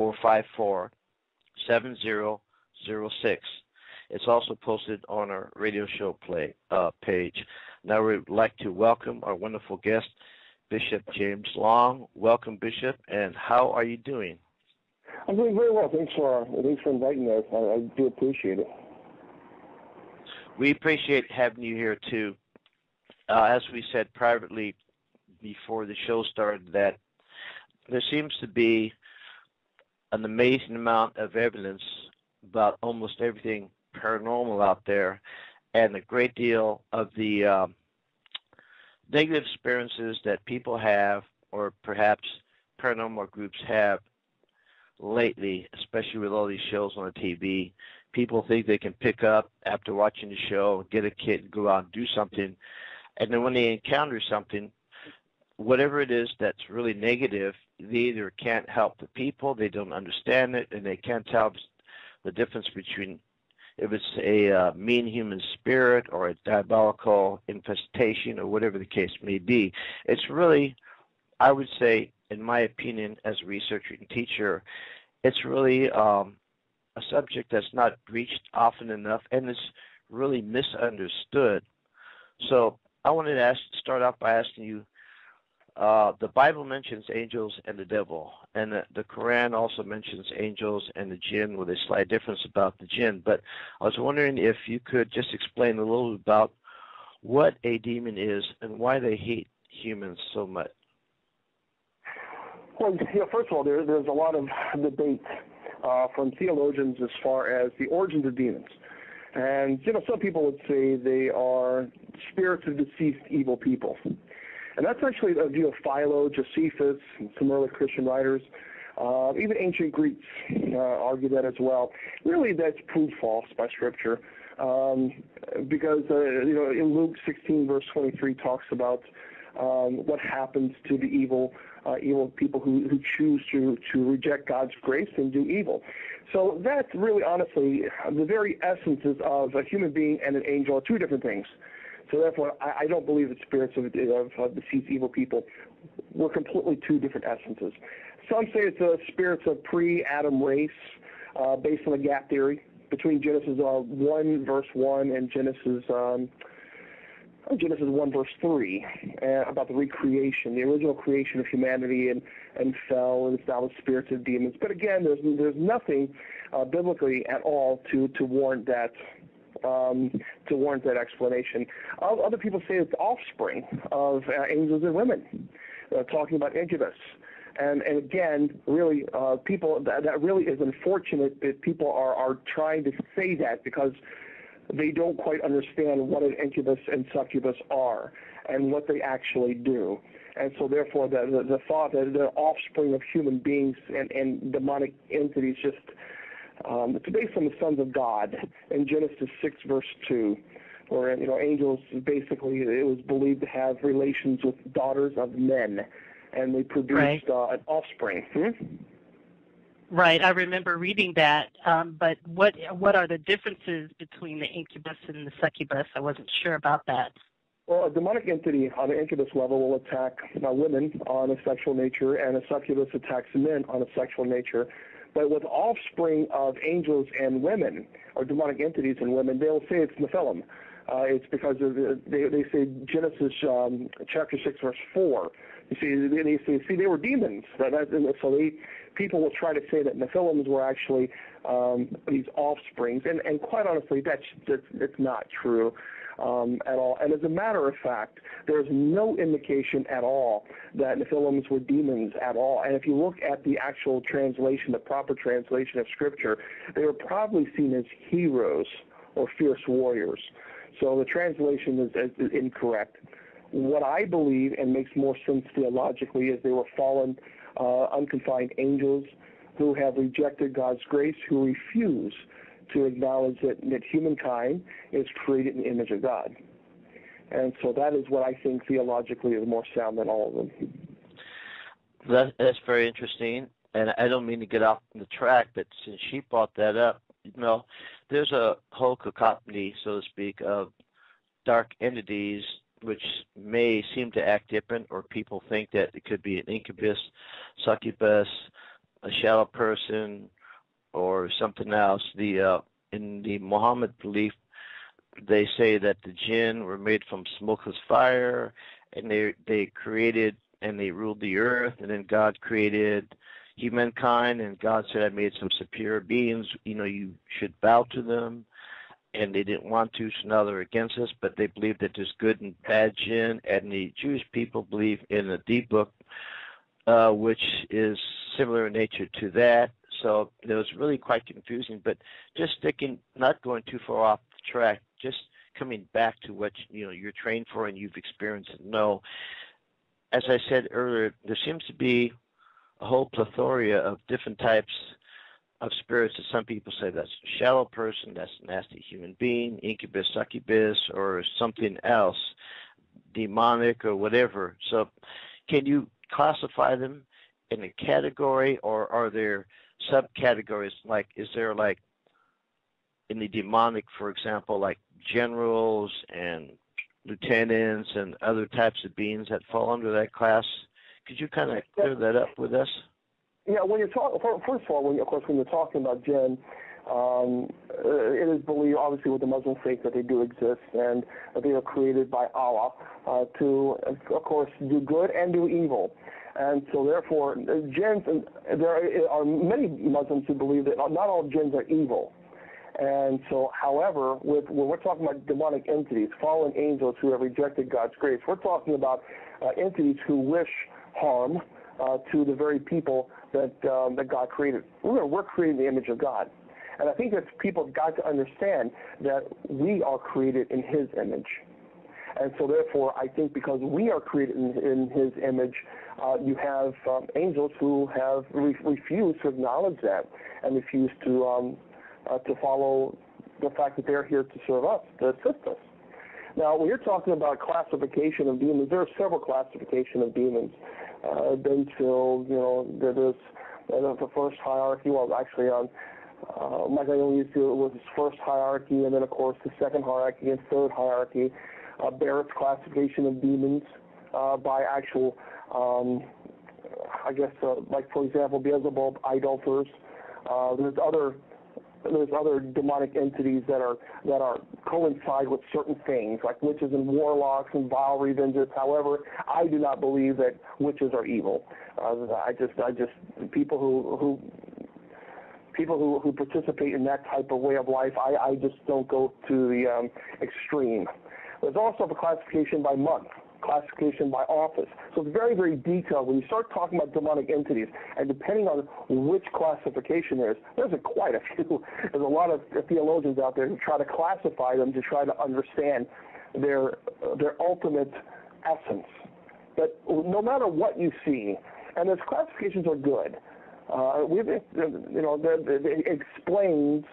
454-7006. It's also posted on our radio show page. Now we'd like to welcome our wonderful guest, Bishop James Long. Welcome, Bishop, and how are you doing? I'm doing very well. Thanks for inviting us. I do appreciate it. We appreciate having you here, too. As we said privately before the show started, that there seems to be an amazing amount of evidence about almost everything paranormal out there, and a great deal of the negative experiences that people have, or perhaps paranormal groups have lately, especially with all these shows on the TV. People think they can pick up after watching the show, get a kid, and go out and do something, and then when they encounter something, whatever it is that's really negative, they either can't help the people, they don't understand it, and they can't tell the difference between if it's a mean human spirit or a diabolical infestation or whatever the case may be. It's really, I would say, in my opinion, as a researcher and teacher, it's really a subject that's not reached often enough, and it's really misunderstood. So I wanted to start off by asking you, the Bible mentions angels and the devil, and the Quran also mentions angels and the jinn, with a slight difference about the jinn. But I was wondering if you could just explain a little about what a demon is and why they hate humans so much. Well, first of all, there's a lot of debate from theologians as far as the origins of demons. And, some people would say they are spirits of deceased evil people. And that's actually a view of Philo, Josephus, and some early Christian writers. Even ancient Greeks argue that as well. Really, that's proved false by Scripture, because in Luke 16, verse 23, talks about what happens to the evil people who choose to reject God's grace and do evil. So that's really, honestly, the very essences of a human being and an angel are two different things. So therefore, I don't believe that spirits of deceased evil people were completely two different essences. Some say it's spirits of pre-Adam race, based on the gap theory between Genesis 1 verse 1 and Genesis 1 verse 3, about the recreation, the original creation of humanity, and fell, and it's now the spirits of demons. But again, there's nothing biblically at all to warrant that. To warrant that explanation. Other people say it's the offspring of angels and women, talking about incubus. And again, really, people, that really is unfortunate that people are trying to say that, because they don't quite understand what an incubus and succubus are and what they actually do. And so therefore, the thought that they're offspring of human beings and demonic entities just... it's based on the sons of God in Genesis 6, verse 2, where, angels, basically, it was believed to have relations with daughters of men, and they produced an offspring. Right, I remember reading that, but what are the differences between the incubus and the succubus? I wasn't sure about that. Well, a demonic entity on the incubus level will attack women on a sexual nature, and a succubus attacks men on a sexual nature. But with offspring of angels and women, or demonic entities and women, they'll say it's Nephilim. It's because they say Genesis chapter 6, verse 4. They say they were demons. So people will try to say that Nephilims were actually these offsprings, and quite honestly, that's not true. At all. And as a matter of fact, there's no indication at all that Nephilims were demons at all. And if you look at the actual translation, the proper translation of Scripture, they were probably seen as heroes or fierce warriors. So the translation is incorrect. What I believe, and makes more sense theologically, is they were fallen, unconfined angels who have rejected God's grace, who refuse to acknowledge that humankind is created in the image of God. And so that is what I think theologically is more sound than all of them. That's very interesting, and I don't mean to get off the track, but since she brought that up, there's a whole cacophony, so to speak, of dark entities which may seem to act different, or people think that it could be an incubus, succubus, a shadow person or something else. In the Muhammad belief, they say that the jinn were made from smokeless fire, and they created and they ruled the earth, and then God created humankind, and God said, I made some superior beings, you should bow to them, and they didn't want to, so now they're against us, but they believe that there's good and bad jinn, and the Jewish people believe in the D book, which is similar in nature to that. So it was really quite confusing, but just not going too far off the track, just coming back to what you're trained for and you've experienced and know. As I said earlier, there seems to be a whole plethora of different types of spirits that some people say that's a shallow person, that's a nasty human being, incubus, succubus, or something else, demonic or whatever. So can you classify them in a category, or are there subcategories? Like, is there, like, in the demonic, for example, like generals and lieutenants and other types of beings that fall under that class? Could you kind of clear that up with us? Yeah, when you're talking, first of all, when you're talking about jinn, it is believed, obviously, with the Muslim faith, that they do exist and that they are created by Allah to, of course, do good and do evil. And so, therefore, jinns, there are many Muslims who believe that not all jinns are evil. And so, however, when we're talking about demonic entities, fallen angels who have rejected God's grace, we're talking about entities who wish harm to the very people that God created. We're created in the image of God. And I think that people have got to understand that we are created in His image. And so, therefore, I think because we are created in His image, you have angels who have refused to acknowledge that and refused to follow the fact that they're here to serve us, to assist us. Now, when you're talking about classification of demons, there are several classifications of demons. Until, there's the first hierarchy. Well, actually, Michael used to, it was his first hierarchy, and then, of course, the second hierarchy and third hierarchy. Barrett's classification of demons by actual, like, for example, Beelzebub, idolaters. There's other demonic entities that are coincide with certain things, like witches and warlocks and vile revengers. However, I do not believe that witches are evil. I just people who participate in that type of way of life, I just don't go to the extreme. There's also a classification by month, classification by office. So it's very, very detailed. When you start talking about demonic entities, and depending on which classification there's quite a few. There's a lot of theologians out there who try to classify them to try to understand their ultimate essence. But no matter what you see, and those classifications are good, it explains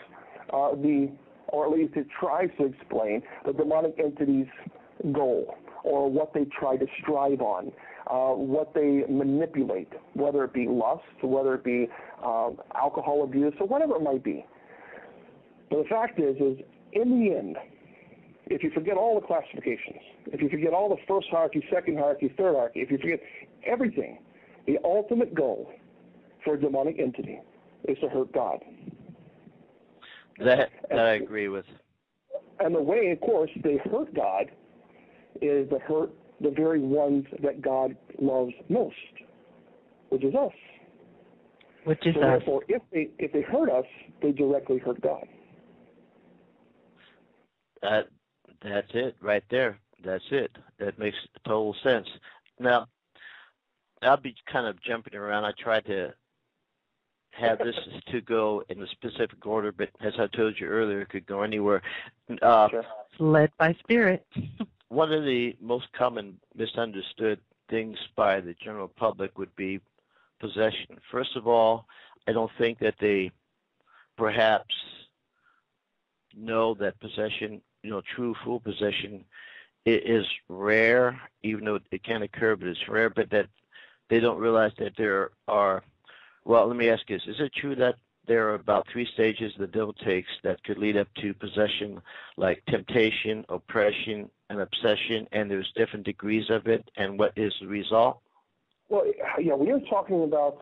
or at least it tries to explain the demonic entity's goal, or what they try to strive on, what they manipulate, whether it be lust, whether it be alcohol abuse, or whatever it might be. But the fact is in the end, if you forget all the classifications, if you forget all the first hierarchy, second hierarchy, third hierarchy, if you forget everything, the ultimate goal for a demonic entity is to hurt God. That I agree with. And the way, of course, they hurt God is to hurt the very ones that God loves most, which is us. Which is so us. Therefore, if they hurt us, they directly hurt God. That's it right there. That's it. That makes total sense. Now, I'll be kind of jumping around. I tried to have this to go in a specific order, but as I told you earlier, it could go anywhere. Sure. Led by Spirit. One of the most common misunderstood things by the general public would be possession. First of all, I don't think that they perhaps know that possession, true full possession is rare, even though it can occur, but it's rare, but that they don't realize that there are, well, let me ask you this. Is it true that there are about 3 stages the devil takes that could lead up to possession, like temptation, oppression, and obsession, and there's different degrees of it, and what is the result? Well, yeah, when you're talking about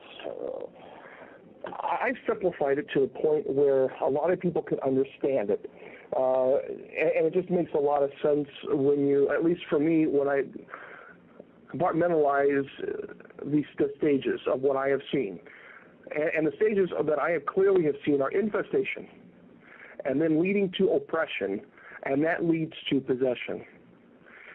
I've simplified it to a point where a lot of people can understand it. And it just makes a lot of sense when you, at least for me, when I compartmentalize the stages of what I have seen. And the stages that I have clearly have seen are infestation, and then leading to oppression, and that leads to possession.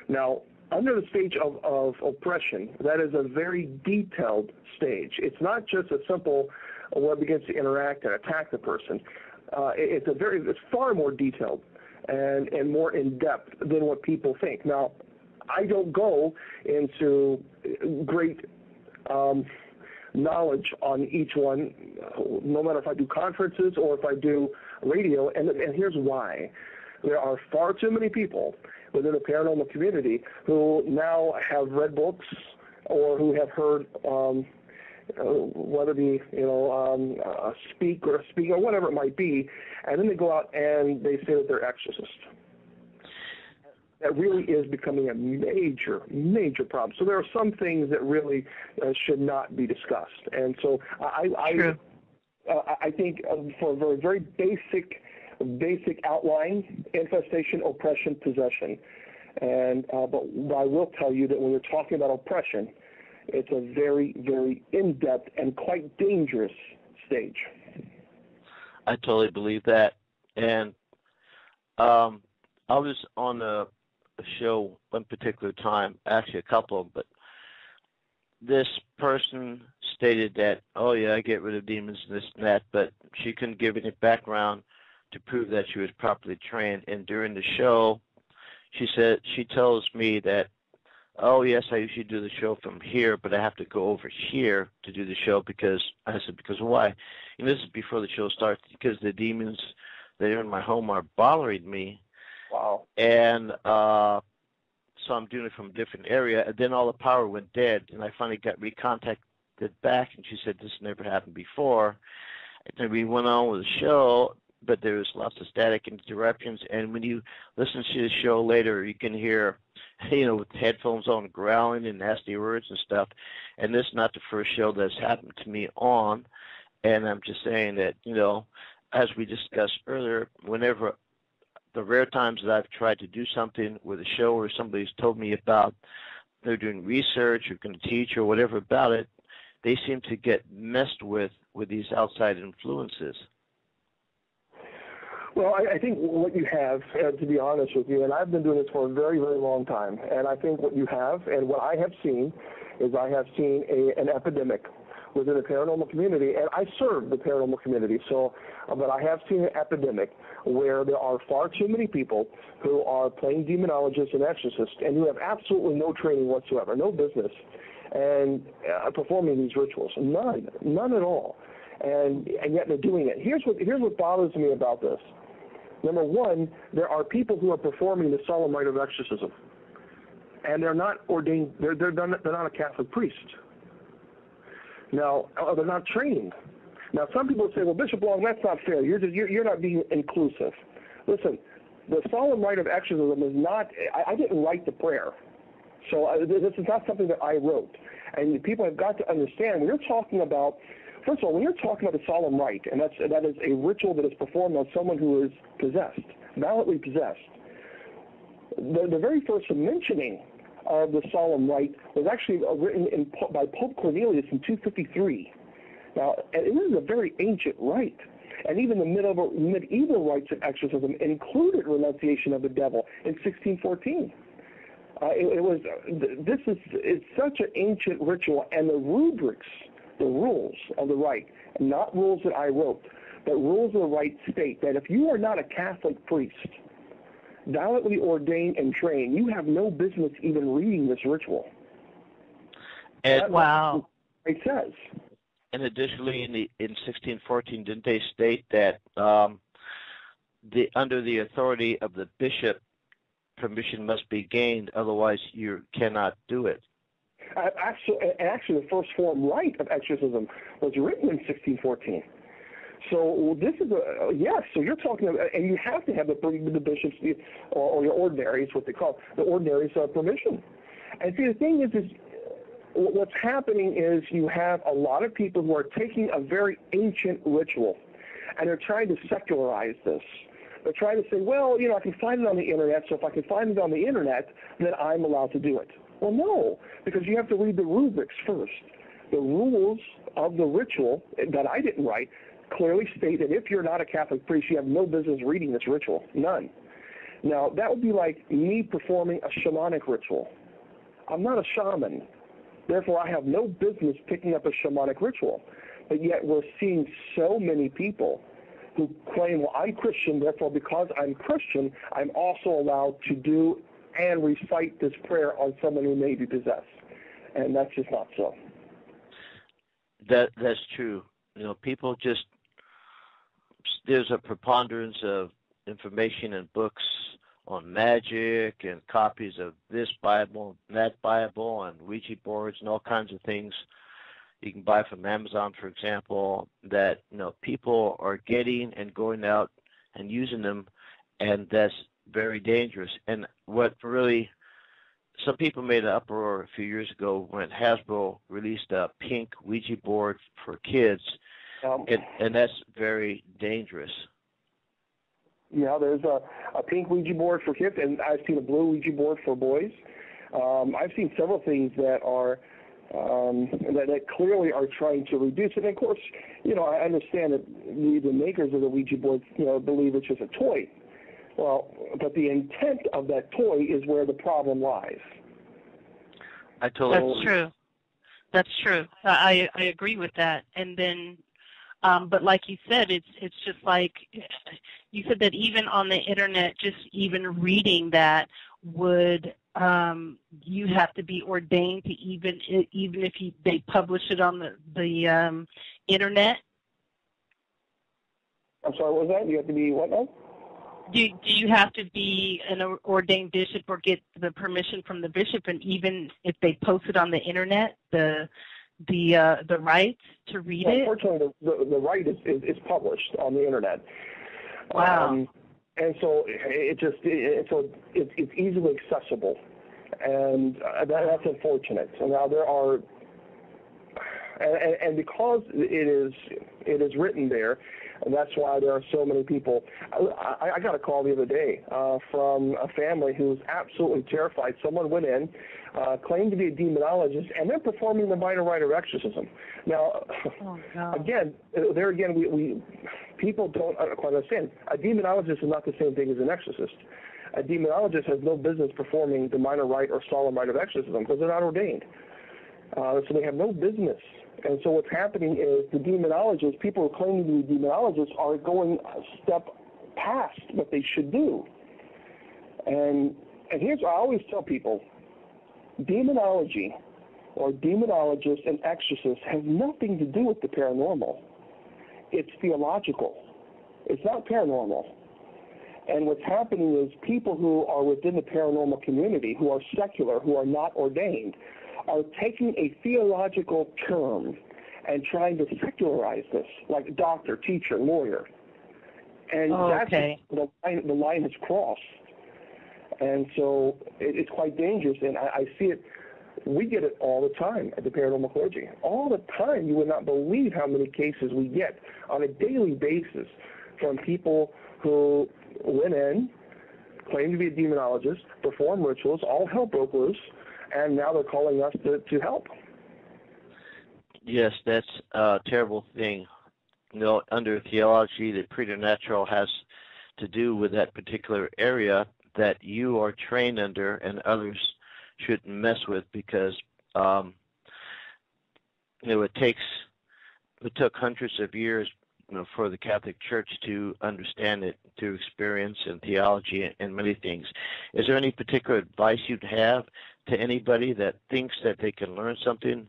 Now, under the stage of oppression, that is a very detailed stage. It's not just a simple where it begins to interact and attack the person. It's far more detailed and more in depth than what people think. Now, I don't go into great knowledge on each one, no matter if I do conferences or if I do radio, and here's why. There are far too many people within the paranormal community who now have read books or who have heard whether it be a speak or whatever it might be, and then they go out and they say that they're exorcists. That really is becoming a major, major problem. So there are some things that really should not be discussed. And so I think for a very, very basic outline: infestation, oppression, possession. And but I will tell you that when we're talking about oppression, it's a very, very in-depth and quite dangerous stage. I totally believe that. And I was on a show one particular time, actually a couple, but this person stated that, oh yeah, I get rid of demons and this and that, but she couldn't give any background to prove that she was properly trained. And during the show, she tells me that, oh yes, I usually do the show from here, but I have to go over here to do the show because why? And this is before the show starts, because the demons that are in my home are bothering me. Wow. And so I'm doing it from a different area. And then all the power went dead, and I finally got recontacted back, and she said this never happened before. And then we went on with the show, but there was lots of static and interruptions. And when you listen to the show later, you can hear, with headphones on, growling and nasty words and stuff. And this is not the first show that's happened to me on. And I'm just saying that, as we discussed earlier, whenever the rare times that I've tried to do something with a show or somebody's told me about they're doing research or going to teach or whatever about it, they seem to get messed with these outside influences. Well, I think what you have, to be honest with you, and I've been doing this for a very, very long time, and I think what you have and what I have seen is I have seen an epidemic within the paranormal community, and I serve the paranormal community, but I have seen an epidemic where there are far too many people who are playing demonologists and exorcists and who have absolutely no training whatsoever, no business, and performing these rituals. None at all. And yet they're doing it. Here's what bothers me about this. Number one, there are people who are performing the solemn rite of exorcism, and they're not ordained. They're not a Catholic priest. Now, they're not trained. Now, some people say, well, Bishop Long, that's not fair. You're not being inclusive. Listen, the solemn rite of exorcism is not, I didn't write the prayer. So this is not something that I wrote. And people have got to understand, when you're talking about, first of all, when you're talking about the solemn rite, and that is a ritual that is performed on someone who is possessed, validly possessed, the very first mentioning of the solemn rite was actually written by Pope Cornelius in 253. Now, and this is a very ancient rite, and even the medieval rites of exorcism included renunciation of the devil in 1614. It's such an ancient ritual, and the rubrics, the rules of the rite, not rules that I wrote, but rules of the rite state that if you are not a Catholic priest, validly ordained and trained, you have no business even reading this ritual. And wow. It says. And additionally, in 1614, didn't they state that under the authority of the bishop, permission must be gained, otherwise you cannot do it? Actually, the first form rite of exorcism was written in 1614. So this is yes. So you're talking about, and you have to have the bishops or your ordinaries, what they call it, the ordinaries' permission. And see, the thing is what's happening is you have a lot of people who are taking a very ancient ritual, and they're trying to secularize this. They're trying to say, well, I can find it on the internet, so if I can find it on the internet, then I'm allowed to do it. Well, no, because you have to read the rubrics first. The rules of the ritual that I didn't write clearly state that if you're not a Catholic priest, you have no business reading this ritual, none. Now, that would be like me performing a shamanic ritual. I'm not a shaman. Therefore, I have no business picking up a shamanic ritual. But yet we're seeing so many people who claim, well, I'm Christian, therefore because I'm Christian, I'm also allowed to do and recite this prayer on someone who may be possessed. And that's just not so. That's true. People just, there's a preponderance of information and books on magic and copies of this Bible, that Bible, and Ouija boards and all kinds of things you can buy from Amazon, for example, that people are getting and going out and using them, and that's very dangerous. And what really, some people made an uproar a few years ago when Hasbro released a pink Ouija board for kids, and that's very dangerous. Yeah, there's a pink Ouija board for kids, and I've seen a blue Ouija board for boys. I've seen several things that are that clearly are trying to reduce it. And of course, I understand that the makers of the Ouija board, believe it's just a toy. Well, but the intent of that toy is where the problem lies. That's true. That's true. I agree with that. And then, but like you said, it's just like you said that even on the internet, just even reading that would you have to be ordained to even if they publish it on the internet. I'm sorry, what was that? You have to be what now? Do you have to be an ordained bishop or get the permission from the bishop, and even if they post it on the internet, the rights to read it? Unfortunately, the right is published on the internet. Wow. And so it's easily accessible, and that's unfortunate. So now there are, and because it is written there, and that's why there are so many people. I got a call the other day from a family who was absolutely terrified. Someone went in, claimed to be a demonologist, and they're performing the minor rite of exorcism. Now, again, we people don't quite understand. A demonologist is not the same thing as an exorcist. A demonologist has no business performing the minor rite or solemn rite of exorcism because they're not ordained. So they have no business. And so what's happening is the demonologists, people who claim to be demonologists, are going a step past what they should do. And here's what I always tell people: demonology or demonologists and exorcists has nothing to do with the paranormal. It's theological. It's not paranormal. And what's happening is people who are within the paranormal community, who are secular, who are not ordained, are taking a theological term and trying to secularize this, like doctor, teacher, lawyer. And that's the line has crossed. And so it's quite dangerous, and I see it. We get it all the time at the Paranormal Clergy. All the time. You would not believe how many cases we get on a daily basis from people who went in, claimed to be a demonologist, perform rituals, all hell broke loose, and now they're calling us to help. Yes, that's a terrible thing. Under theology, the preternatural has to do with that particular area that you are trained under and others shouldn't mess with, because it took hundreds of years for the Catholic Church to understand it, to experience in theology and many things. Is there any particular advice you'd have to anybody that thinks that they can learn something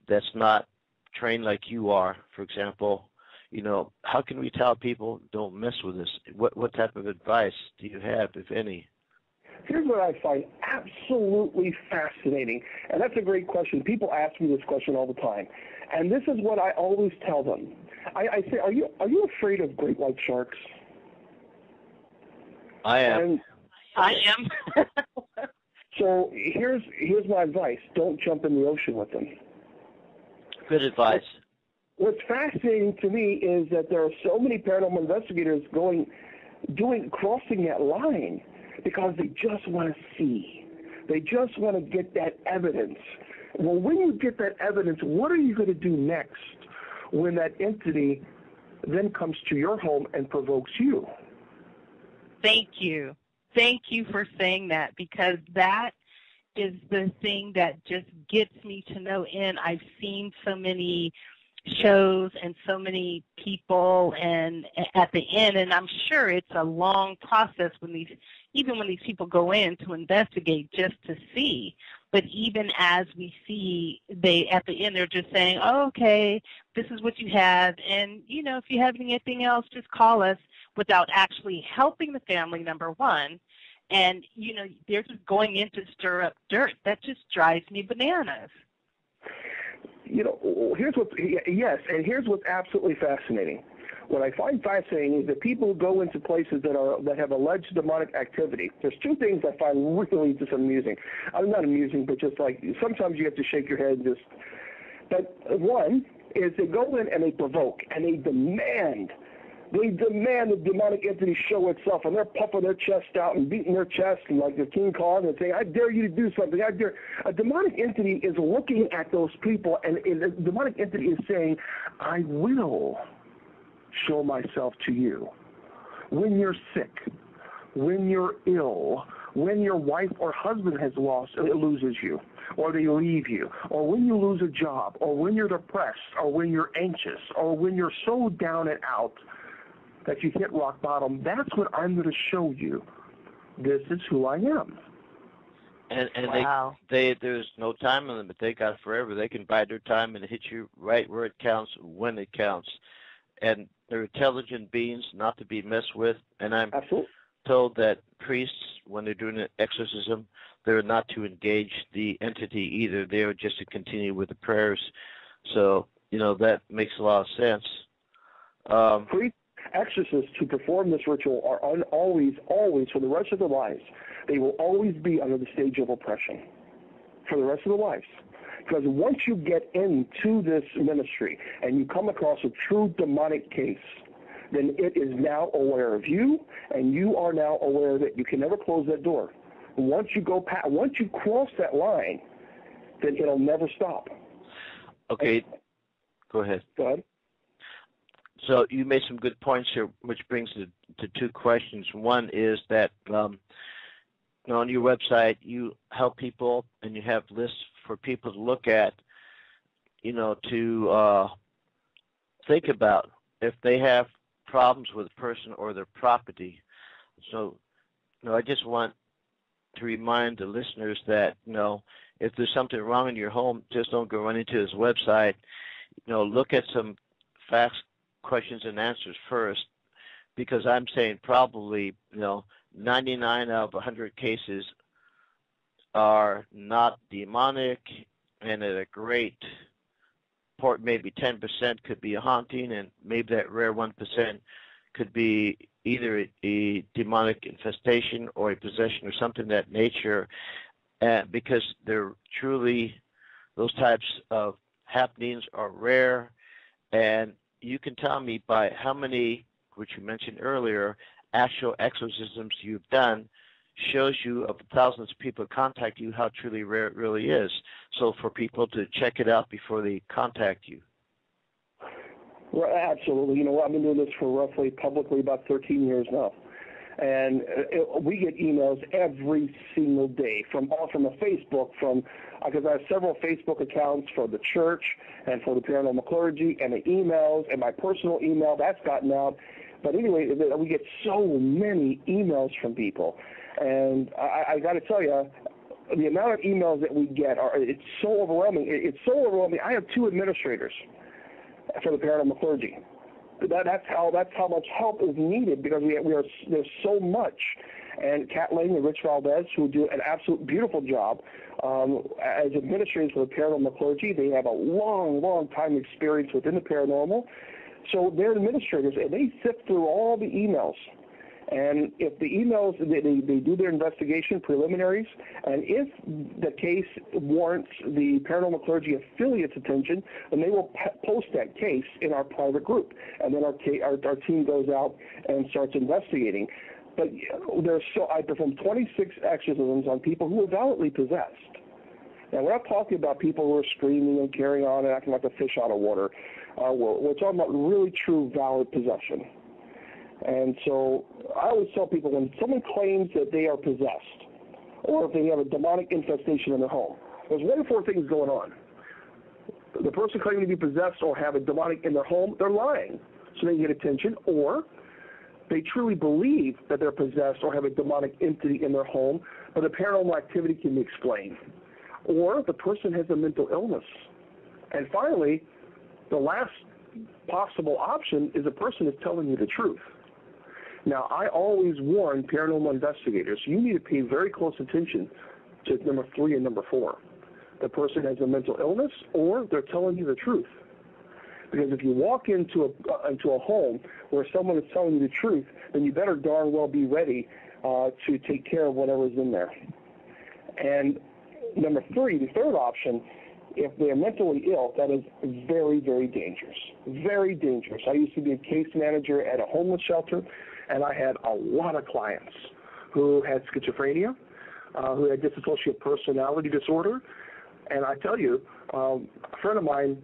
that's not trained like you are? For example, how can we tell people don't mess with this? What type of advice do you have, if any? Here's what I find absolutely fascinating, and that's a great question. People ask me this question all the time, and this is what I always tell them. I say, are you afraid of great white sharks? I am. I am. So here's my advice: don't jump in the ocean with them. Good advice. What's fascinating to me is that there are so many paranormal investigators crossing that line because they just want to see. They just want to get that evidence. Well, when you get that evidence, what are you going to do next when that entity then comes to your home and provokes you? Thank you. Thank you for saying that, because that is the thing that just gets me to no end. I've seen so many shows and so many people, and at the end, and I'm sure it's a long process when these people go in to investigate just to see. But even as we see, at the end they're just saying, oh, okay, this is what you have, and if you have anything else, just call us, without actually helping the family, number one. And they're just going in to stir up dirt. That just drives me bananas. Here's what's absolutely fascinating. What I find fascinating is that people who go into places that have alleged demonic activity. There's two things I find really just amusing. Not amusing, but just like sometimes you have to shake your head. But one is they go in and they provoke and they demand the demonic entity show itself, and they're puffing their chest out and beating their chest and like the King Kong and saying, I dare you to do something. I dare. A demonic entity is looking at those people, and the demonic entity is saying, I will show myself to you. When you're sick, when you're ill, when your wife or husband loses you, or they leave you, or when you lose a job, or when you're depressed, or when you're anxious, or when you're so down and out that you hit rock bottom, that's what I'm going to show you. This is who I am. And wow. there's no time limit. They got forever. They can bide their time and hit you right where it counts, when it counts. And they're intelligent beings, not to be messed with. And I'm Absolutely. told that priests, when they're doing an exorcism, they're not to engage the entity either. They're just to continue with the prayers. So, that makes a lot of sense. Priests, exorcists who perform this ritual are always, for the rest of their lives, they will always be under the stage of oppression for the rest of their lives. Because once you get into this ministry and you come across a true demonic case, then it is now aware of you, and you are now aware that you can never close that door. Once you cross that line, then it'll never stop. Okay, go ahead. Go ahead. So you made some good points here, which brings to two questions. One is that on your website you help people and you have lists for people to look at, to think about if they have problems with a person or their property. So, I just want to remind the listeners that, if there's something wrong in your home, just don't go running to his website. Look at some facts, questions, and answers first, because I'm saying probably, 99 out of 100 cases are not demonic, and at a great part, maybe 10% could be a haunting, and maybe that rare 1% could be either a demonic infestation or a possession or something of that nature, because they're truly, those types of happenings are rare. And you can tell me by how many, which you mentioned earlier, actual exorcisms you've done, shows you of the thousands of people who contact you how truly rare it really is. So for people to check it out before they contact you. Well, absolutely. I've been doing this for roughly publicly about 13 years now. And we get emails every single day from a Facebook, because I have several Facebook accounts for the church and for the paranormal clergy, and the emails and my personal email, that's gotten out. But anyway, we get so many emails from people. And I got to tell you, the amount of emails that we get, it's so overwhelming. It's so overwhelming. I have 2 administrators for the paranormal clergy. That's how much help is needed, because there's so much. And Kat Lang and Rich Valdez, who do an absolute beautiful job as administrators for the paranormal clergy, they have a long time experience within the paranormal. So they're administrators, and they sift through all the emails, And if the emails, they do their investigation preliminaries, and if the case warrants the paranormal clergy affiliate's attention, then they will post that case in our private group, and then our team goes out and starts investigating. But I performed 26 exorcisms on people who were validly possessed. Now, we're not talking about people who are screaming and carrying on and acting like a fish out of water. We're talking about really true, valid possession. And so I always tell people, when someone claims that they are possessed, or if they have a demonic infestation in their home, there's one of four things going on. The person claiming to be possessed or have a demonic in their home, they're lying so they can get attention, or they truly believe that they're possessed or have a demonic entity in their home, but the paranormal activity can be explained. Or the person has a mental illness. And finally, the last possible option is a person is telling you the truth. Now, I always warn paranormal investigators, you need to pay very close attention to number 3 and number 4. The person has a mental illness, or they're telling you the truth. Because if you walk into a home where someone is telling you the truth, then you better darn well be ready to take care of whatever's in there. And number 3, the third option, if they're mentally ill, that is very, very dangerous. Very dangerous. I used to be a case manager at a homeless shelter, and I had a lot of clients who had schizophrenia, who had dissociative personality disorder. And I tell you, a friend of mine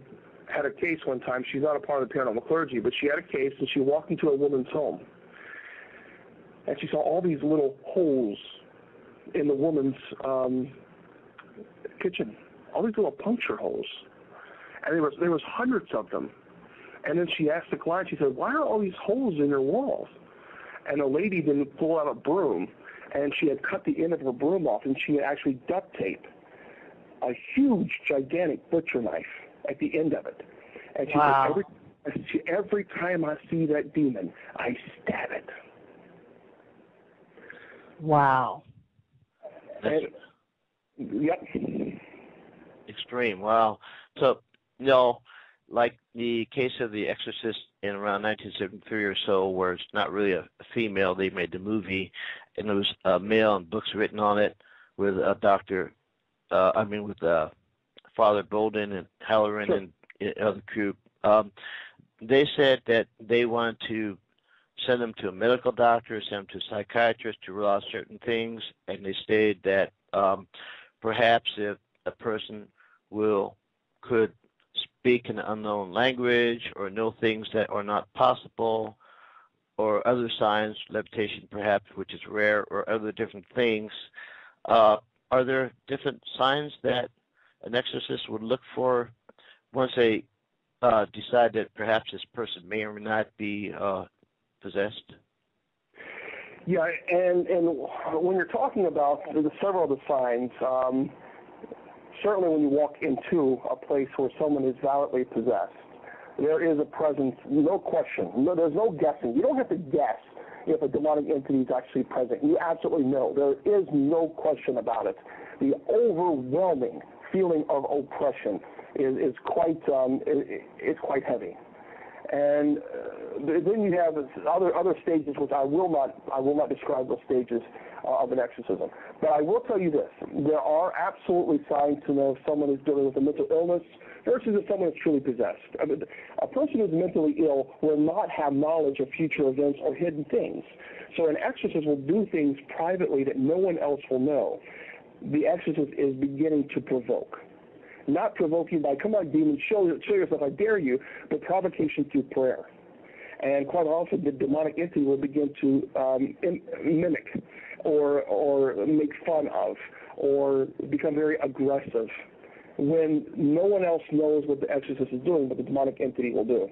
had a case one time. She's not a part of the paranormal clergy, but she had a case, and she walked into a woman's home, and she saw all these little holes in the woman's kitchen, all these little puncture holes, and there was hundreds of them. And then she asked the client, she said, "Why are all these holes in your walls?" And the lady then pulled out a broom, and she had cut the end of her broom off, and she had actually duct taped a huge, gigantic butcher knife at the end of it. And she wow. said, every time I see that demon, I stab it. Wow. And, yep. Extreme. Wow. So, no, like the case of The Exorcist in around 1973 or so, where it's not really a female, they made the movie, and it was a male and books written on it with a doctor, with Father Bolden and Halloran Sure. and other crew. They said that they wanted to send them to a medical doctor, send them to a psychiatrist to rule out certain things, and they stated that perhaps if a person could speak an unknown language or know things that are not possible, or other signs, levitation perhaps, which is rare, or other different things. Are there different signs that an exorcist would look for once they decide that perhaps this person may or may not be possessed? Yeah, and when you're talking about several of the signs, certainly when you walk into a place where someone is validly possessed, there is a presence, no question. No, there's no guessing. You don't have to guess if a demonic entity is actually present. You absolutely know. There is no question about it. The overwhelming feeling of oppression is quite heavy. And then you have other stages, which I will not describe those stages of an exorcism. But I will tell you this: there are absolutely signs to know if someone is dealing with a mental illness versus if someone is truly possessed. I mean, a person who's mentally ill will not have knowledge of future events or hidden things. So an exorcist will do things privately that no one else will know. The exorcist is beginning to provoke. Not provoking by, come on, demon, show yourself, I dare you, but provocation through prayer. And quite often the demonic entity will begin to mimic or make fun of or become very aggressive when no one else knows what the exorcist is doing, but the demonic entity will know.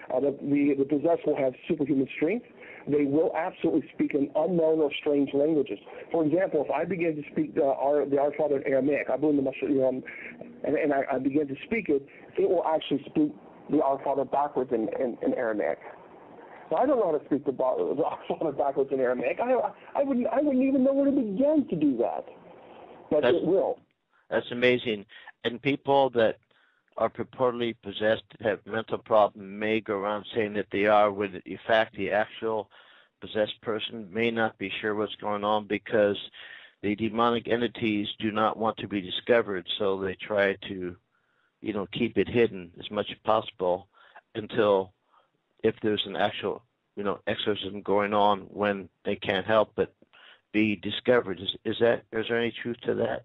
The possessed will have superhuman strength. They will absolutely speak in unknown or strange languages. For example, if I begin to speak the Our Father in Aramaic, I begin to speak it, it will actually speak the Our Father backwards in Aramaic. So I don't know how to speak the Our Father backwards in Aramaic. I wouldn't even know where to begin to do that. But it will. That's amazing. And people that are purportedly possessed, have mental problems, may go around saying that they are, when in fact the actual possessed person may not be sure what's going on because the demonic entities do not want to be discovered, so they try to, keep it hidden as much as possible until if there's an actual, exorcism going on when they can't help but be discovered. Is there any truth to that?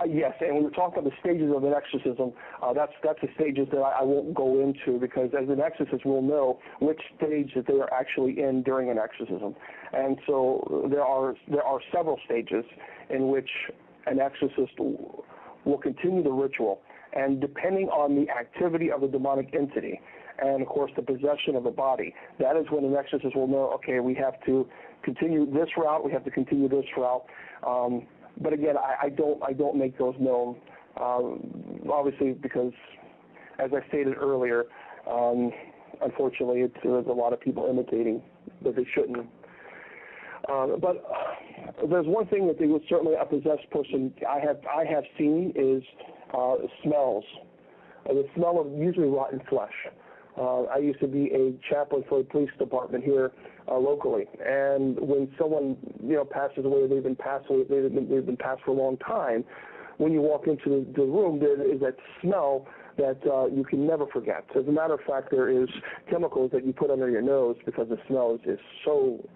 Yes, and when we're talking about the stages of an exorcism, that's the stages that I won't go into, because as an exorcist we'll know which stage that they are actually in during an exorcism. And so there are several stages in which an exorcist will continue the ritual, and depending on the activity of the demonic entity and, of course, the possession of the body, that is when an exorcist will know, okay, we have to continue this route, we have to continue this route. But again, I don't make those known, obviously, because, as I stated earlier, unfortunately, there's a lot of people imitating that they shouldn't. But there's one thing that they would certainly, a possessed person I have seen is smells. The smell of usually rotten flesh. I used to be a chaplain for a police department here locally, and when someone passes away, they've been passed for a long time. When you walk into the room, there is that smell that you can never forget. As a matter of fact, there is chemicals that you put under your nose because the smell is so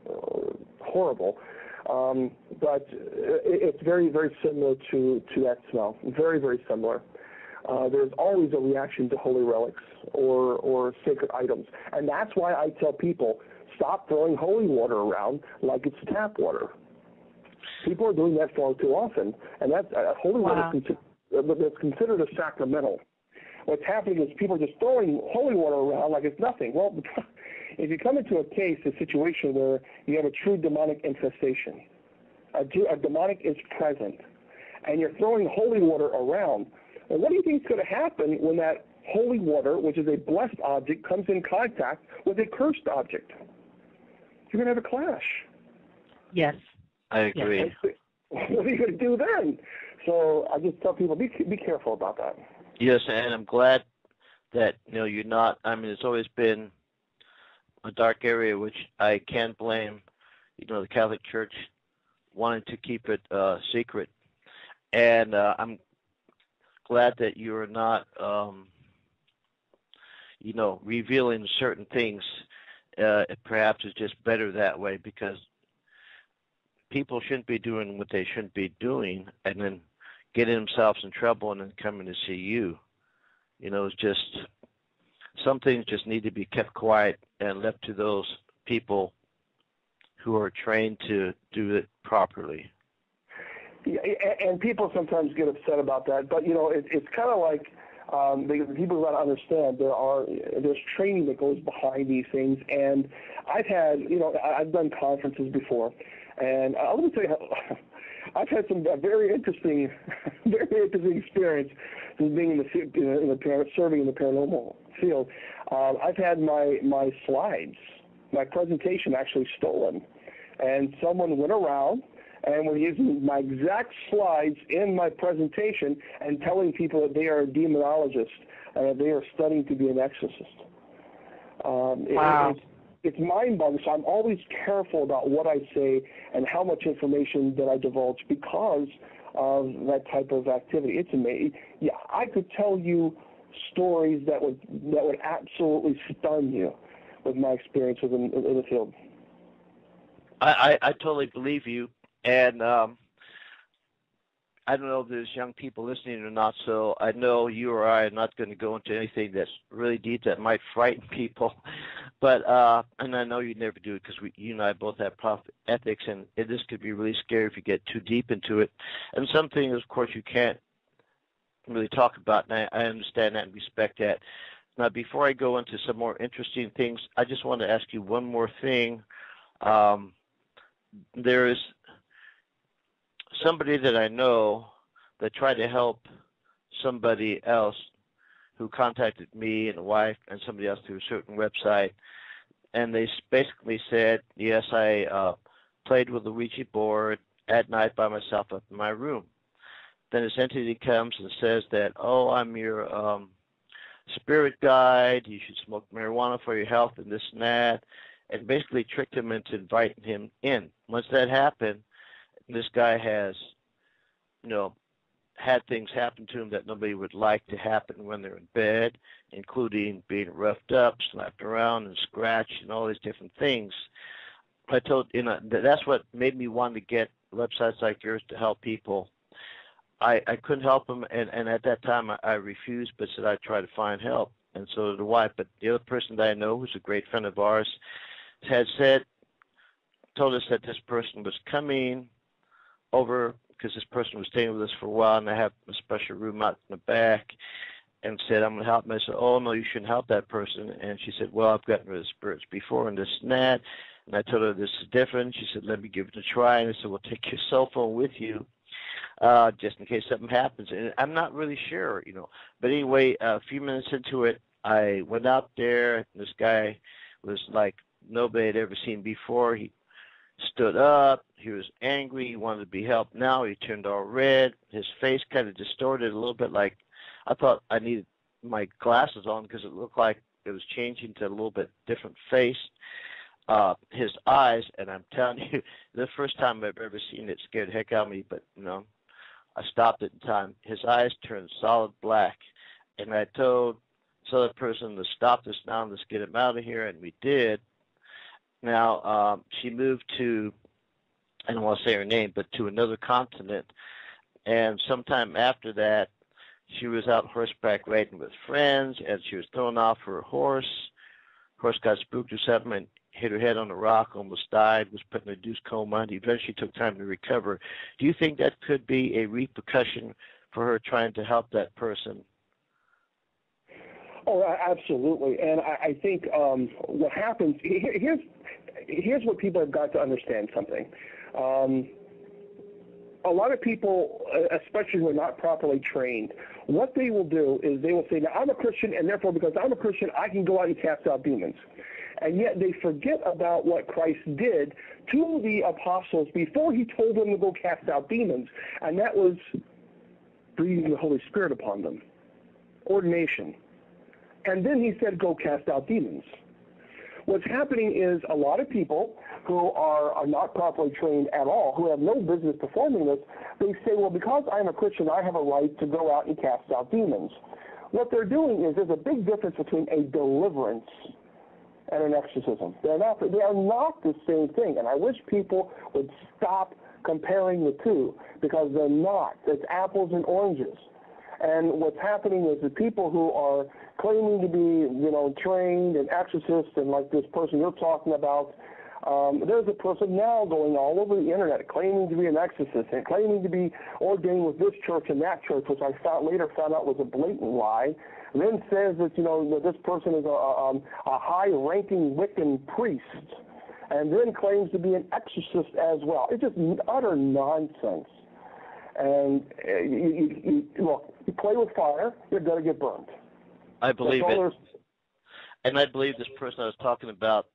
horrible. But it's very, very similar to that smell. Very, very similar. There's always a reaction to holy relics or sacred items. And that's why I tell people, stop throwing holy water around like it's tap water. People are doing that far too often. And that's holy water is considered a sacramental. What's happening is people are just throwing holy water around like it's nothing. Well, if you come into a situation where you have a true demonic infestation, a demonic is present, and you're throwing holy water around, well, what do you think is going to happen when that holy water, which is a blessed object, comes in contact with a cursed object? You're going to have a clash. Yes. I agree. Yes. What are you going to do then? So I just tell people, be careful about that. Yes, and I'm glad that you're not. I mean, it's always been a dark area, which I can't blame. The Catholic Church wanting to keep it secret, and I'm glad that you're not, revealing certain things. Perhaps it's just better that way, because people shouldn't be doing what they shouldn't be doing and then getting themselves in trouble and then coming to see you. It's just some things just need to be kept quiet and left to those people who are trained to do it properly. Yeah, and people sometimes get upset about that, but it's kind of like people got to understand there's training that goes behind these things. And I've done conferences before, and let me tell you, I've had some very interesting experience being serving in the paranormal field. I've had my slides, my presentation actually stolen, and someone went around and were using my exact slides in my presentation and telling people that they are a demonologist and that they are studying to be an exorcist. Wow. It's mind-boggling, so I'm always careful about what I say and how much information that I divulge because of that type of activity. It's amazing. Yeah, I could tell you stories that would absolutely stun you with my experience in the field. I totally believe you, and I don't know if there's young people listening or not, so I know you or I are not going to go into anything that's really deep that might frighten people. But and I know you never do, because you and I both have prophet ethics, and this could be really scary if you get too deep into it. And some things, of course, you can't really talk about, and I understand that and respect that. Now, before I go into some more interesting things, I just want to ask you one more thing. There is somebody that I know that tried to help somebody else who contacted me and a wife and somebody else through a certain website, and they basically said, yes, I played with the Ouija board at night by myself up in my room. Then this entity comes and says that, oh, I'm your spirit guide, you should smoke marijuana for your health and this and that, and basically tricked him into inviting him in. Once that happened, this guy has, had things happen to him that nobody would like to happen when they're in bed, including being roughed up, slapped around, and scratched, and all these different things. I told, that's what made me want to get websites like yours to help people. I couldn't help him, and at that time I refused, but said I'd try to find help, and so did the wife. But the other person that I know, who's a great friend of ours, told us that this person was coming over because this person was staying with us for a while, and I have a special room out in the back, and said, I'm going to help him. I said, oh, no, you shouldn't help that person. And she said, well, I've gotten rid of spirits before and this and that. And I told her this is different. She said, let me give it a try. And I said, well, take your cell phone with you just in case something happens. And I'm not really sure, But anyway, a few minutes into it, I went out there. And this guy was like nobody had ever seen before. He stood up. He was angry. He wanted to be helped now. He turned all red. His face kind of distorted a little bit, like I thought I needed my glasses on because it looked like it was changing to a little bit different face. His eyes, and I'm telling you, the first time I've ever seen it scared the heck out of me, but, I stopped it in time. His eyes turned solid black, and I told this other person to stop this now and let's get him out of here, and we did. Now, she moved to, I don't want to say her name, but to another continent, and sometime after that, she was out horseback riding with friends, and she was thrown off her horse. Horse got spooked or something and hit her head on a rock, almost died, was put in a induced coma, and eventually took time to recover. Do you think that could be a repercussion for her trying to help that person? Oh, absolutely. And I think what happens, here's what people have got to understand something. A lot of people, especially who are not properly trained, what they will do is they will say, now I'm a Christian, and therefore because I'm a Christian, I can go out and cast out demons. And yet they forget about what Christ did to the apostles before he told them to go cast out demons, and that was breathing the Holy Spirit upon them, ordination. And then he said, go cast out demons. What's happening is a lot of people who are not properly trained at all, who have no business performing this, they say, well, because I'm a Christian, I have a right to go out and cast out demons. What they're doing is there's a big difference between a deliverance and an exorcism. They are not the same thing, and I wish people would stop comparing the two, because they're not. It's apples and oranges. And what's happening is the people who are claiming to be, trained and exorcists, and like this person you're talking about, there's a person now going all over the internet claiming to be an exorcist and claiming to be ordained with this church and that church, which I later found out was a blatant lie. And then says that, that this person is a high-ranking Wiccan priest, and then claims to be an exorcist as well. It's just utter nonsense. And you play with fire, you're going to get burned. I believe it. And I believe this person I was talking about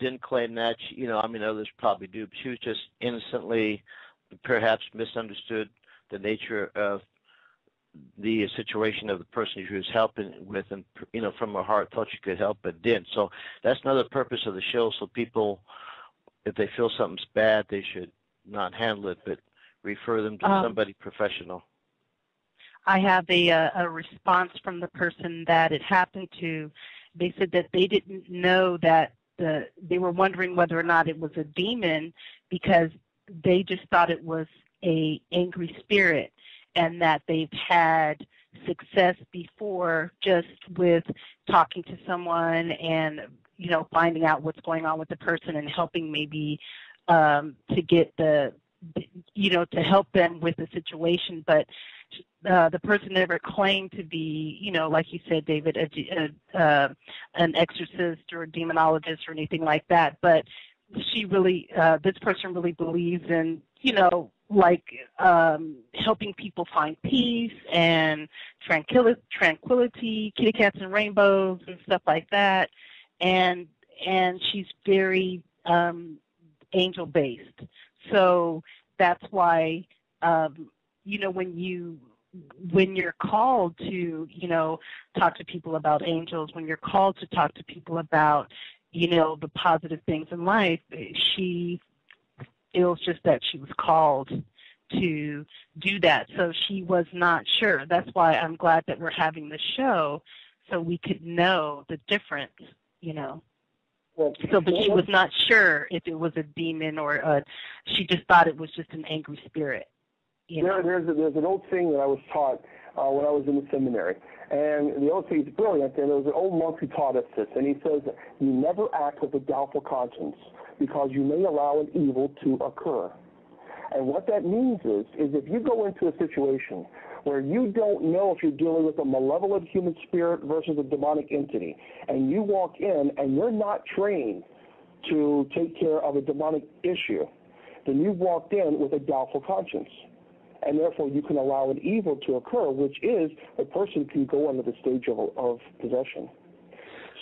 didn't claim that. Others probably do, but she was just innocently, perhaps misunderstood the nature of the situation of the person she was helping with, and, from her heart thought she could help but didn't. So that's another purpose of the show, so people, if they feel something's bad, they should not handle it, but refer them to somebody professional. I have a response from the person that it happened to. They said that they didn't know that they were wondering whether or not it was a demon, because they just thought it was a angry spirit, and that they've had success before just with talking to someone and, finding out what's going on with the person and helping maybe to get to help them with the situation. But the person never claimed to be, like you said, David, an exorcist or a demonologist or anything like that. But she really, this person really believes in, helping people find peace and tranquility, kitty cats and rainbows and stuff like that. And she's very angel-based. So that's why, when you're called to, talk to people about angels, when you're called to talk to people about, the positive things in life. It was just that she was called to do that. So she was not sure. That's why I'm glad that we're having the show so we could know the difference, Well, but she was not sure if it was a demon or she just thought it was just an angry spirit. There's an old thing that I was taught when I was in the seminary, and the old thing is brilliant. And there was an old monk who taught us this, and he says, "You never act with a doubtful conscience, because you may allow an evil to occur." And what that means is if you go into a situation where you don't know if you're dealing with a malevolent human spirit versus a demonic entity, and you walk in and you're not trained to take care of a demonic issue, then you've walked in with a doubtful conscience. And therefore you can allow an evil to occur, which is a person can go under the stage of possession.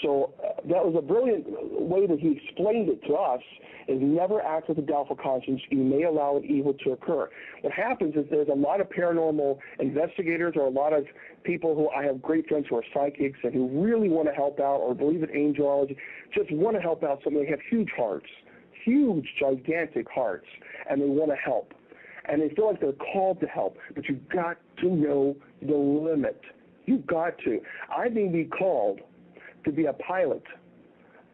So that was a brilliant way that he explained it to us, is never act with a doubtful conscience. You may allow an evil to occur. What happens is there's a lot of paranormal investigators or a lot of people who I have great friends who are psychics and who really want to help out or believe in angelology, just want to help out. So they have huge hearts, huge, gigantic hearts, and they want to help. And they feel like they're called to help, but you've got to know the limit. You've got to. I may be called to be a pilot,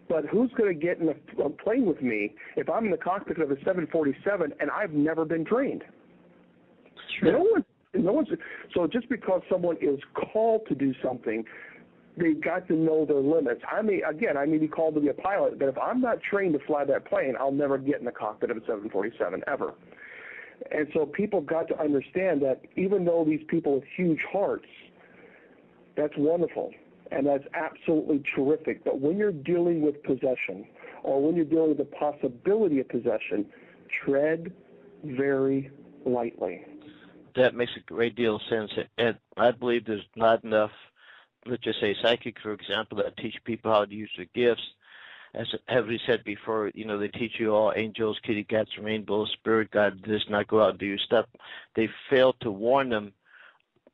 but who's going to get in a plane with me if I'm in the cockpit of a 747 and I've never been trained? True. No one's. So just because someone is called to do something, they've got to know their limits. I may be called to be a pilot, but if I'm not trained to fly that plane, I'll never get in the cockpit of a 747 ever. And so people got to understand that even though these people with huge hearts, that's wonderful, and that's absolutely terrific. But when you're dealing with possession, or when you're dealing with the possibility of possession, tread very lightly. That makes a great deal of sense. And I believe there's not enough, let's just say psychics, for example, that teach people how to use their gifts. As we said before, they teach you all angels, kitty cats, rainbows, spirit guide, this, not go out and do your stuff. They fail to warn them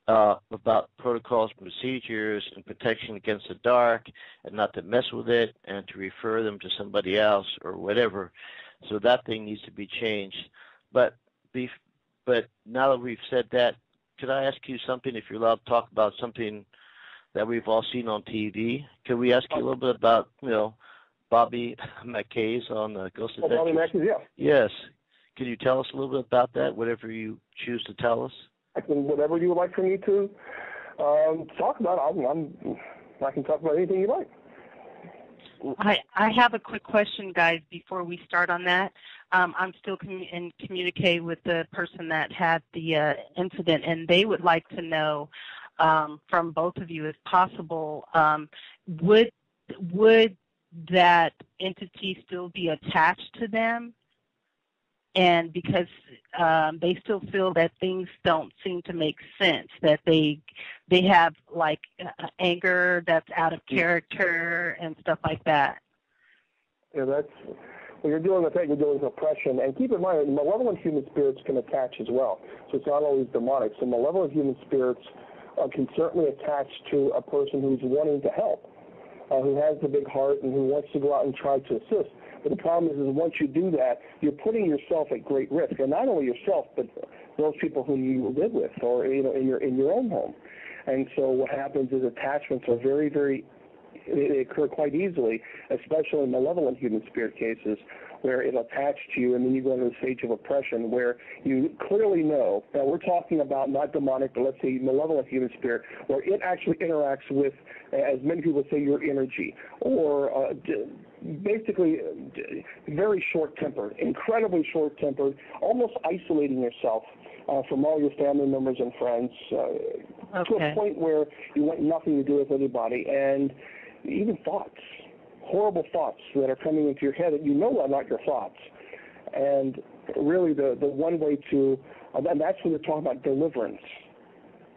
about protocols, procedures, and protection against the dark, and not to mess with it, and to refer them to somebody else or whatever. So that thing needs to be changed. But now that we've said that, could I ask you something, if you're allowed to talk about something that we've all seen on TV? Could we ask you a little bit about, Bobby McKay's on the Ghost Adventures? Bobby McKay's, yeah. Yes. Can you tell us a little bit about that, whatever you choose to tell us? Whatever you would like for me to talk about, I can talk about anything you like. I have a quick question, guys, before we start on that. I'm still in communicate with the person that had the incident, and they would like to know from both of you, if possible, would that entity still be attached to them? And because they still feel that things don't seem to make sense, that they have like anger that's out of character and stuff like that. Yeah, that's when you're dealing with that, you're dealing with oppression. And keep in mind, malevolent human spirits can attach as well. So it's not always demonic. So malevolent human spirits can certainly attach to a person who's wanting to help, who has a big heart and who wants to go out and try to assist. But the problem is once you do that, you're putting yourself at great risk, and not only yourself, but those people whom you live with, or in your own home. And so what happens is attachments are very, very, they occur quite easily, especially in malevolent human spirit cases, where it'll attach to you, and then you go into the stage of oppression where you clearly know that we're talking about not demonic, but let's say malevolent human spirit, where it actually interacts with, as many people say, your energy, or basically very short-tempered, incredibly short-tempered, almost isolating yourself from all your family members and friends, to a point where you want nothing to do with anybody, and even thoughts, horrible thoughts that are coming into your head that you know are not your thoughts. And really the one way to, and that's when they're talking about deliverance.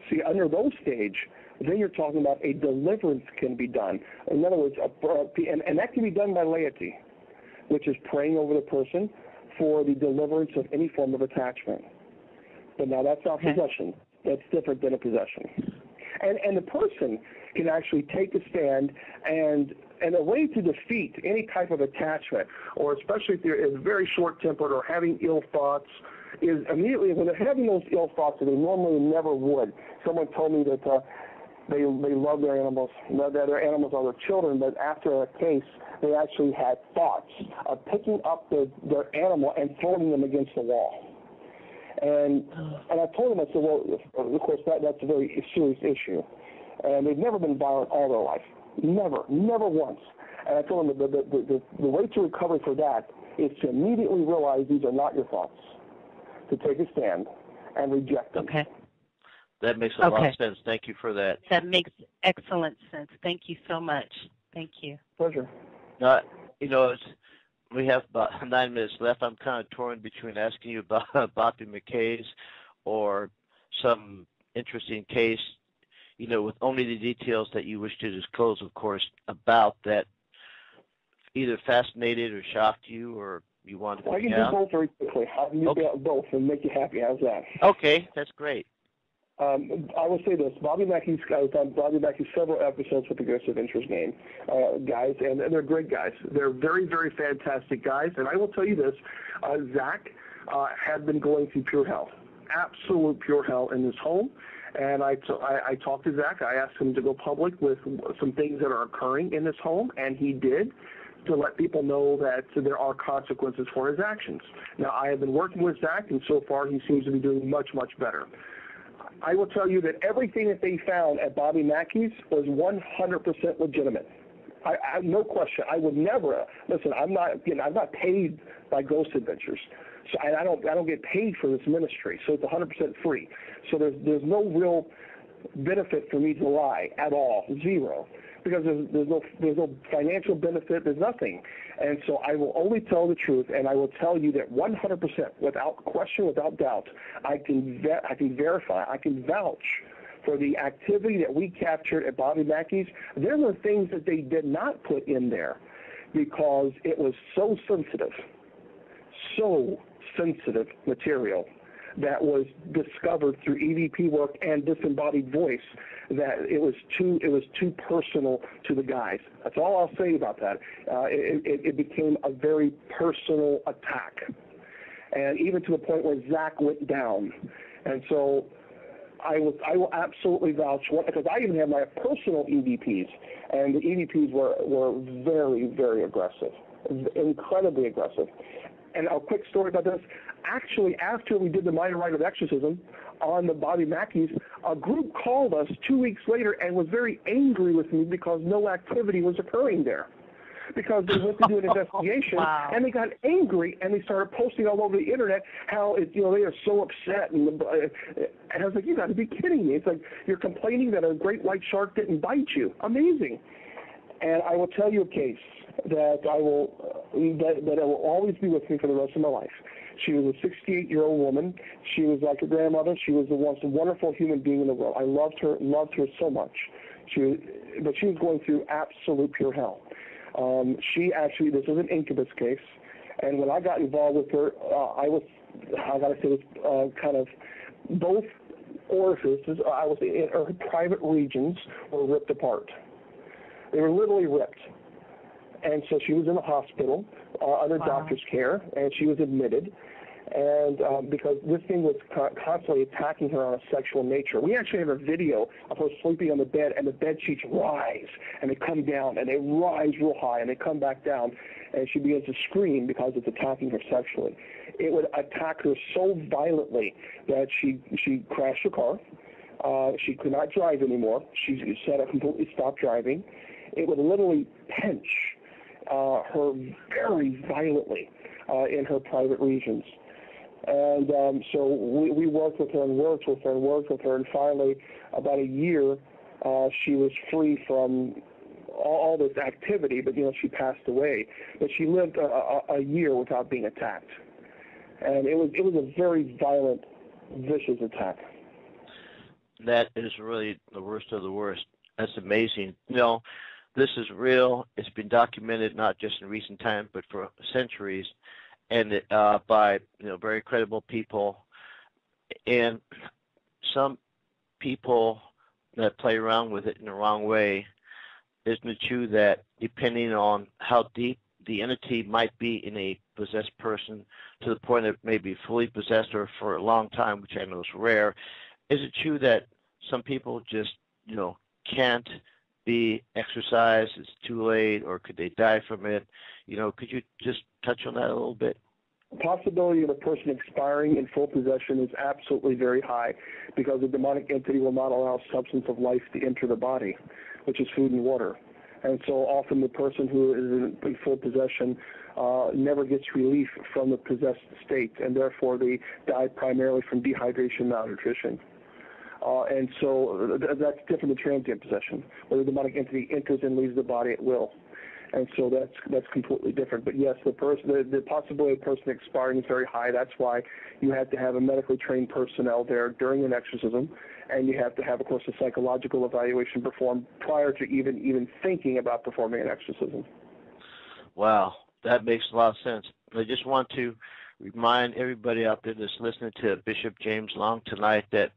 See, under those stage, then you're talking about a deliverance can be done. In other words, and that can be done by laity, which is praying over the person for the deliverance of any form of attachment. But now that's not possession. That's different than a possession. And the person can actually take a stand and And a way to defeat any type of attachment, or especially if they're very short-tempered or having ill thoughts, is immediately when they're having those ill thoughts that they normally never would. Someone told me that they love their animals, that their animals are their children, but after a case, they actually had thoughts of picking up their animal and throwing them against the wall. And I told them, I said, well, of course, that's a very serious issue. And they've never been violent all their life. Never once. And I told them that the way to recover for that is to immediately realize these are not your thoughts, to take a stand and reject them. Okay. That makes a lot of sense. Thank you for that. That makes excellent sense. Thank you so much. Thank you. Pleasure. We have about 9 minutes left. I'm kind of torn between asking you about Bobby McKay's or some interesting case, with only the details that you wish to disclose, of course, about that either fascinated or shocked you or you wanted to I can do both very quickly. I can do both and make you happy. How's that? Okay, that's great. I will say this: Bobby Mackey's I've done Bobby Mackey's several episodes with the Aggressive Interest Game guys, and they're great guys. They're very, very fantastic guys. And I will tell you this: Zach had been going through pure hell, absolute pure hell in his home. And I talked to Zach. I asked him to go public with some things that are occurring in his home, and he did, to let people know that there are consequences for his actions. Now, I have been working with Zach, and so far he seems to be doing much, much better. I will tell you that everything that they found at Bobby Mackey's was 100% legitimate. I no question. I would never listen. I'm not paid by Ghost Adventures, so I don't get paid for this ministry. So it's 100% free. So there's no real benefit for me to lie at all, zero, because there's no financial benefit. There's nothing. And so I will only tell the truth, and I will tell you that 100%, without question, without doubt, I can verify, I can vouch for the activity that we captured at Bobby Mackey's. There were things that they did not put in there because it was so sensitive material that was discovered through EVP work and disembodied voice, that it was too personal to the guys. That's all I'll say about that. It became a very personal attack, and even to the point where Zach went down. And so I will absolutely vouch, because I even have my personal EVPs, and the EVPs were very, very aggressive, incredibly aggressive. And a quick story about this. Actually, after we did the minor rite of exorcism on the Bobby Mackey's, a group called us 2 weeks later and was very angry with me because no activity was occurring there. Because they went to do an investigation, wow. And they got angry and they started posting all over the internet how they are so upset. And I was like, you got to be kidding me! It's like you're complaining that a great white shark didn't bite you. Amazing. And I will tell you a case that will always be with me for the rest of my life. She was a 68-year-old woman. She was like her grandmother. She was the most wonderful human being in the world. I loved her so much. But she was going through absolute pure hell. This was an incubus case, and when I got involved with her, kind of both orifices, I was in her private regions were ripped apart. They were literally ripped. And so she was in the hospital under doctor's care, and she was admitted. And because this thing was constantly attacking her on a sexual nature. We actually have a video of her sleeping on the bed, and the bed sheets rise, and they come down, and they rise real high, and they come back down, and she begins to scream because it's attacking her sexually. It would attack her so violently that she crashed her car. She could not drive anymore. She said it completely stopped driving. It would literally pinch her very violently in her private regions. And so we worked with her and worked with her, and finally, about a year, she was free from all this activity, but, she passed away. But she lived a year without being attacked. And it was a very violent, vicious attack. That is really the worst of the worst. That's amazing. This is real. It's been documented not just in recent times, but for centuries, and by very credible people. And some people that play around with it in the wrong way, isn't it true that depending on how deep the entity might be in a possessed person, to the point of maybe fully possessed or for a long time, which I know is rare, is it true that some people just, can't be exorcised, it's too late, or could they die from it? Could you just touch on that a little bit? The possibility of a person expiring in full possession is absolutely very high, because the demonic entity will not allow substance of life to enter the body, which is food and water. And so often the person who is in full possession never gets relief from the possessed state, and therefore they die primarily from dehydration, malnutrition. And so that's different than transient possession, where the demonic entity enters and leaves the body at will. And so that's completely different. But yes, the possibility of a person expiring is very high. That's why you have to have a medically trained personnel there during an exorcism, and you have to have, of course, a psychological evaluation performed prior to even thinking about performing an exorcism. Wow, that makes a lot of sense. I just want to remind everybody out there that's listening to Bishop James Long tonight that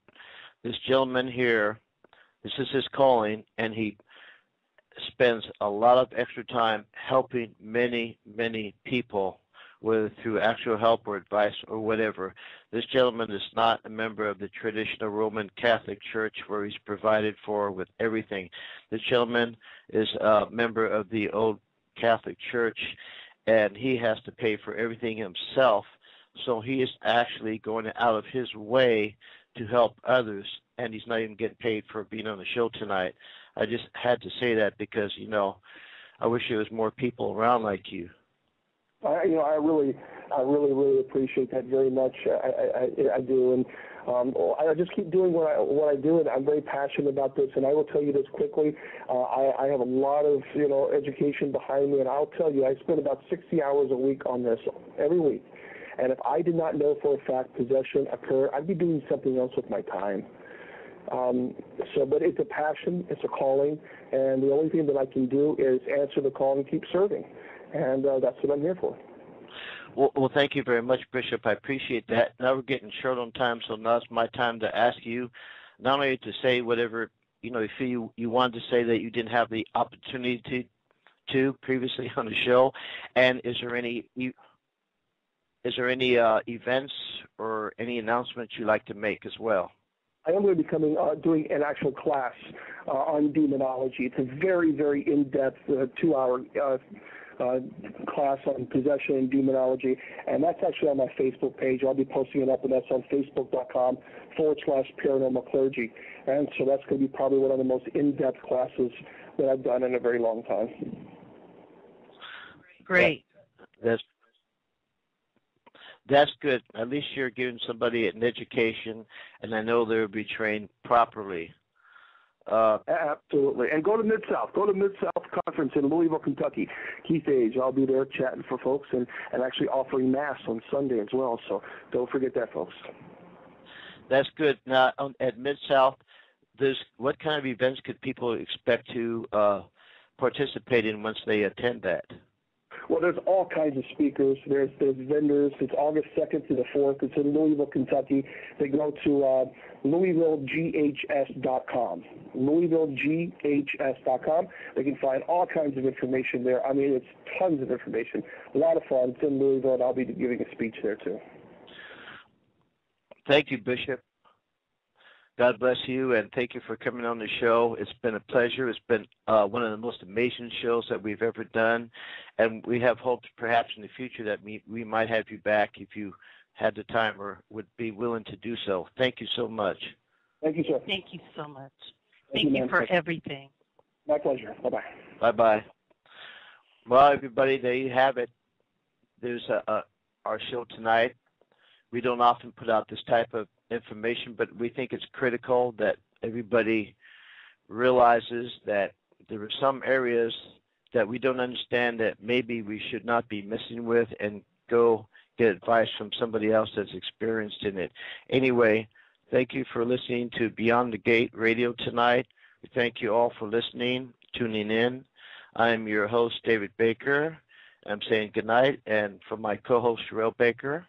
this gentleman here, this is his calling, and he spends a lot of extra time helping many, many people, whether through actual help or advice or whatever. This gentleman is not a member of the traditional Roman Catholic Church where he's provided for with everything. This gentleman is a member of the old Catholic Church, and he has to pay for everything himself. So he is actually going out of his way to help others, and he's not even getting paid for being on the show tonight. I just had to say that because, I wish there was more people around like you. I really appreciate that very much. I do, and I just keep doing what I do, and I'm very passionate about this. And I will tell you this quickly: I have a lot of education behind me, and I'll tell you, I spend about 60 hours a week on this every week. And if I did not know for a fact possession occurred, I'd be doing something else with my time. But it's a passion, it's a calling, and the only thing that I can do is answer the call and keep serving. And that's what I'm here for. Well, thank you very much, Bishop. I appreciate that. Now we're getting short on time, so now it's my time to ask you not only to say whatever if you wanted to say that you didn't have the opportunity to previously on the show, and is there any events or any announcements you'd like to make as well? I am going to be doing an actual class on demonology. It's a very, very in-depth 2-hour class on possession and demonology, and that's actually on my Facebook page. I'll be posting it up, and that's on facebook.com/paranormal clergy. And so that's going to be probably one of the most in-depth classes that I've done in a very long time. Great. That's good. At least you're giving somebody an education, and I know they'll be trained properly. Absolutely. And go to Mid-South. Go to Mid-South Conference in Louisville, Kentucky. Keith Age. I'll be there chatting for folks and actually offering Mass on Sunday as well. So don't forget that, folks. That's good. Now, at Mid-South, what kind of events could people expect to participate in once they attend that? Well, there's all kinds of speakers. There's vendors. It's August 2nd to the 4th. It's in Louisville, Kentucky. They go to LouisvilleGHS.com. LouisvilleGHS.com. They can find all kinds of information there. I mean, it's tons of information. A lot of fun. It's in Louisville, and I'll be giving a speech there, too. Thank you, Bishop. God bless you, and thank you for coming on the show. It's been a pleasure. It's been one of the most amazing shows that we've ever done, and we have hopes perhaps in the future that we might have you back if you had the time or would be willing to do so. Thank you so much. Thank you, sir. Thank you so much. Thank you for everything. My pleasure. Bye-bye. Bye-bye. Well, everybody, there you have it. There's our show tonight. We don't often put out this type of information, but we think it's critical that everybody realizes that there are some areas that we don't understand that maybe we should not be messing with, and go get advice from somebody else that's experienced in it. Anyway, thank you for listening to Beyond the Gate Radio tonight. We thank you all for listening, tuning in. I'm your host, David Baker. I'm saying good night, and for my co-host, Sherelle Baker.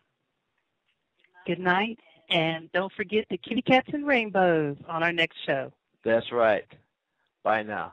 Good night, and don't forget the kitty cats and rainbows on our next show. That's right. Bye now.